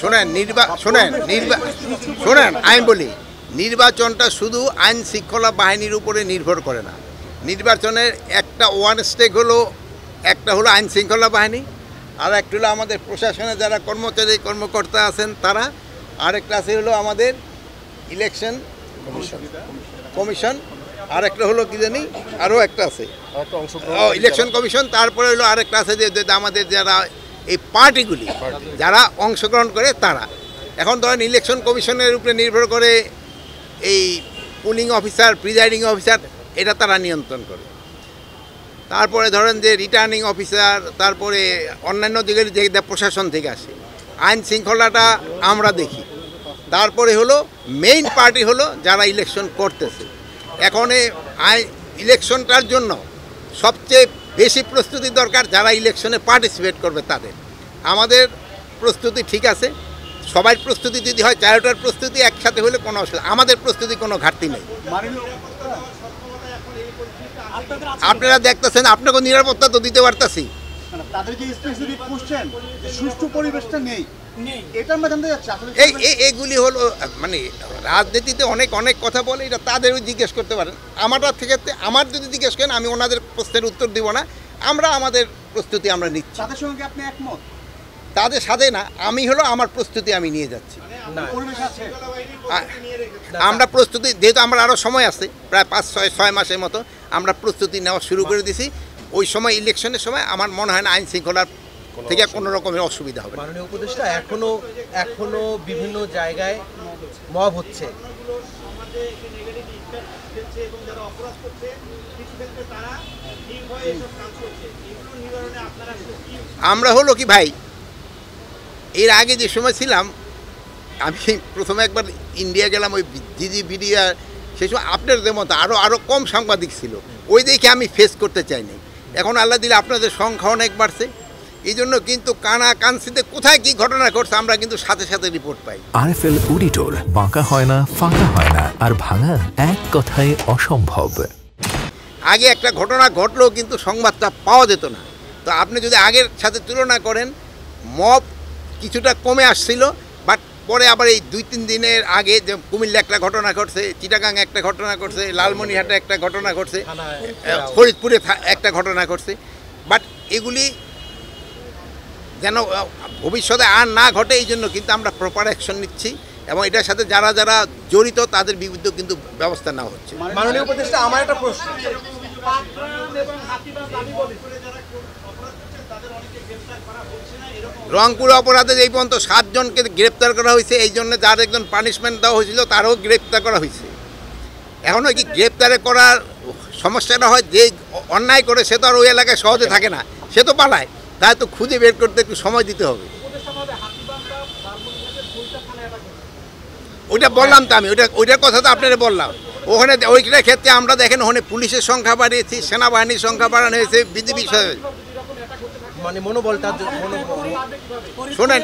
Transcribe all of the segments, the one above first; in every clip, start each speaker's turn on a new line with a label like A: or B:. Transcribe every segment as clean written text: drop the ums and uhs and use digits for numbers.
A: শোনেন আমি বলি নির্বাচনটা শুধু আইন শৃঙ্খলা বাহিনীর উপরে নির্ভর করে না। নির্বাচনের একটা ওয়ান স্টেক হলো একটা হলো আইন শৃঙ্খলা বাহিনী, আর একটা হলো আমাদের প্রশাসনে যারা কর্মকর্তা আছেন তারা, আরেকটা আছে হলো আমাদের ইলেকশন কমিশন, আর একটা হলো কি জানি আরও একটা আছে ইলেকশন কমিশন, তারপরে হলো আরেকটা আছে যে আমাদের যারা এই পার্টিগুলি যারা অংশগ্রহণ করে তারা। এখন ধরেন ইলেকশন কমিশনের উপরে নির্ভর করে এই পুলিং অফিসার, প্রিজাইডিং অফিসার, এটা তারা নিয়ন্ত্রণ করে। তারপরে ধরেন যে রিটার্নিং অফিসার, তারপরে অন্যান্য দিকের যে প্রশাসন থেকে আসে, আইন শৃঙ্খলাটা আমরা দেখি। তারপরে হলো মেইন পার্টি হলো যারা ইলেকশন করতেছে। এখন ইলেকশনটার জন্য সবচেয়ে বেশি প্রস্তুতি দরকার যারা ইলেকশনে পার্টিসিপেট করবে তাদের। আমাদের প্রস্তুতি ঠিক আছে, সবার প্রস্তুতি যদি হয়, চারটার প্রস্তুতি একসাথে হলে কোনো অসুবিধা, আমাদের প্রস্তুতি কোনো ঘাটতি নেই। আপনারা দেখতেছেন, আপনাকে নিরাপত্তা তো দিতে পারতেছি। এইগুলি হলো মানে রাজনীতিতে অনেক কথা বলে, এটা তাদেরও জিজ্ঞেস করতে পারেন। আমার যদি জিজ্ঞেস করেন আমি ওনাদের প্রশ্নের উত্তর দিব না। আমরা আমাদের প্রস্তুতি আমরা নিচ্ছি।
B: তাদের সঙ্গে আপনি একমত?
A: তাদের সাথে না, আমি হলো আমার প্রস্তুতি আমি নিয়ে যাচ্ছি। আমরা প্রস্তুতি, যেহেতু আমরা আরও সময় আছে, প্রায় 5-6 মাসের মতো আমরা প্রস্তুতি নেওয়া শুরু করে দিছি। ওই সময় ইলেকশনের সময় আমার মনে হয় না আইন শৃঙ্খলার থেকে কোনো রকমের অসুবিধা হবে।
C: মাননীয় উপদেষ্টা, এখনো বিভিন্ন জায়গায় মব হচ্ছে।
A: আমরা হলো কি ভাই, এর আগে যে সময় ছিলাম, আমি প্রথমে একবার ইন্ডিয়া গেলাম, ওই জিজি বিডিয়া, সেই সময় আপনাদের মতো আরও কম সাংবাদিক ছিল, ওই দেখে আমি ফেস করতে চাইনি। এখন আল্লাহ দিলে আপনাদের সংখ্যা অনেক বাড়ছে, এই জন্য কিন্তু কানাকানসিতে কোথায় কি ঘটনা ঘটছে আমরা কিন্তু সাথে সাথে রিপোর্ট পাই।
D: আরএফএল অডিটর, বাঁকা হয় না, ফাঁকা হয় না, আর ভাঙা এক কথায় অসম্ভব।
A: আগে একটা ঘটনা ঘটলেও কিন্তু সংবাদটা পাওয়া যেত না। তো আপনি যদি আগের সাথে তুলনা করেন, মব কিছুটা কমে আসছিল, বাট পরে আবার এই 2-3 দিনের আগে যে কুমিল্লা একটা ঘটনা ঘটছে, চিটাগাং একটা ঘটনা ঘটছে, লালমনিরহাটে একটা ঘটনা ঘটছে, ফরিদপুরে একটা ঘটনা ঘটছে। বাট এগুলি যেন ভবিষ্যতে আর না ঘটে, এই জন্য কিন্তু আমরা প্রপার অ্যাকশন নিচ্ছি, এবং এটার সাথে যারা যারা জড়িত তাদের বিরুদ্ধে কিন্তু ব্যবস্থা নেওয়া হচ্ছে।
C: মাননীয় উপদেষ্টা, আমার একটা প্রশ্ন,
A: রংপুর অপরাধে এই পর্যন্ত 7 জনকে গ্রেপ্তার করা হয়েছে, এই জন্য যার একজন পানিশমেন্ট দেওয়া হয়েছিল তারও গ্রেপ্তার করা হয়েছে। এখনও কি গ্রেপ্তারে করার সমস্যাটা হয়, যে অন্যায় করে সে তো আর ওই এলাকায় সহজে থাকে না, সে তো পালায়, তাই তো খুঁজে বের করতে একটু সময় দিতে হবে। ওইটা বললাম তো আমি, ওইটার কথা তো আপনারা বললাম। ওখানে ওইটার ক্ষেত্রে আমরা দেখেন ওখানে পুলিশের সংখ্যা বাড়িয়েছি, সেনাবাহিনীর সংখ্যা বাড়ানো হয়েছে, বিজিবি।
C: মানে মনোবলটা
A: শোনেন,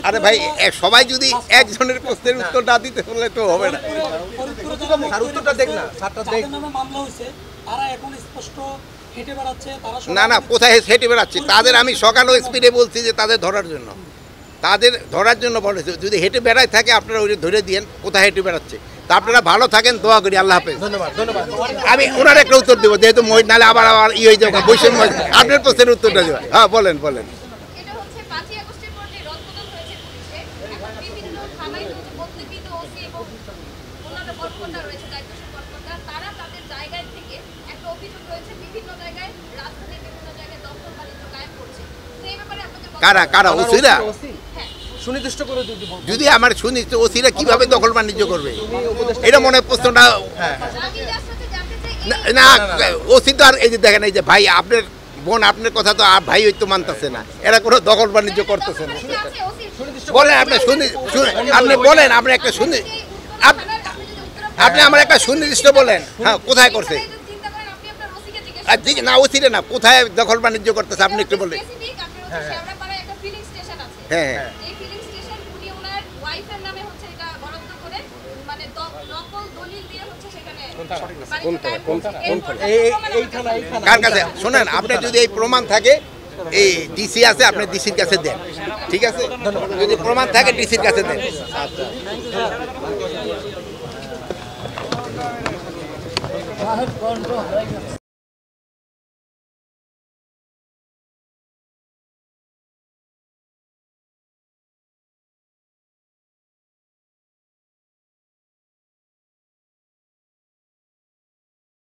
A: আরে ভাই সবাই যদি একজনের প্রশ্নের উত্তর না দিতে হলে তো হবে না। না কোথায় হেঁটে বেড়াচ্ছে তাদের আমি সকালেও স্পিডে বলছি যে তাদের ধরার জন্য বলেছে। যদি হেঁটে বেড়ায় থাকে আপনারা ওই ধরে দিয়েন কোথায় হেঁটে বেড়াচ্ছে। তা আপনারা ভালো থাকেন, দোয়া করি, আল্লাহ হাফেজ।
C: ধন্যবাদ।
A: আমি ওনার একটা উত্তর দেবো, যেহেতু নাহলে আবার হয়ে যাবে বৈষম্য। আপনার প্রশ্নের উত্তরটা দেবো। হ্যাঁ বলেন। কারা ওসিরা
C: সুনির্দিষ্ট করে
A: যদি আমার সুনির্দিষ্ট ওসিরা কিভাবে দখল বাণিজ্য করবে, এটা মনে প্রশ্নটা না। ওসি তো আর এই যে দেখেন, এই যে ভাই আপনার বোন, আপনার কথা তো ভাই হয়তো মানতেছে না, এরা কোনো দখল বাণিজ্য করতেছে না। বলেন আপনি বলেন, আপনি একটা আপনি আমার একটা সুনির্দিষ্ট বলেন। হ্যাঁ, কোথায় করছে না ওসিরে না, কোথায় দখল বাণিজ্য করতেছে আপনি একটু বলেন। হ্যাঁ কার কাছে? শোনেন, আপনার যদি এই প্রমাণ থাকে এই ডিসি আছে, আপনি ডিসির কাছে দেন, ঠিক আছে? যদি প্রমাণ থাকে ডিসির কাছে দেন।
C: আচ্ছা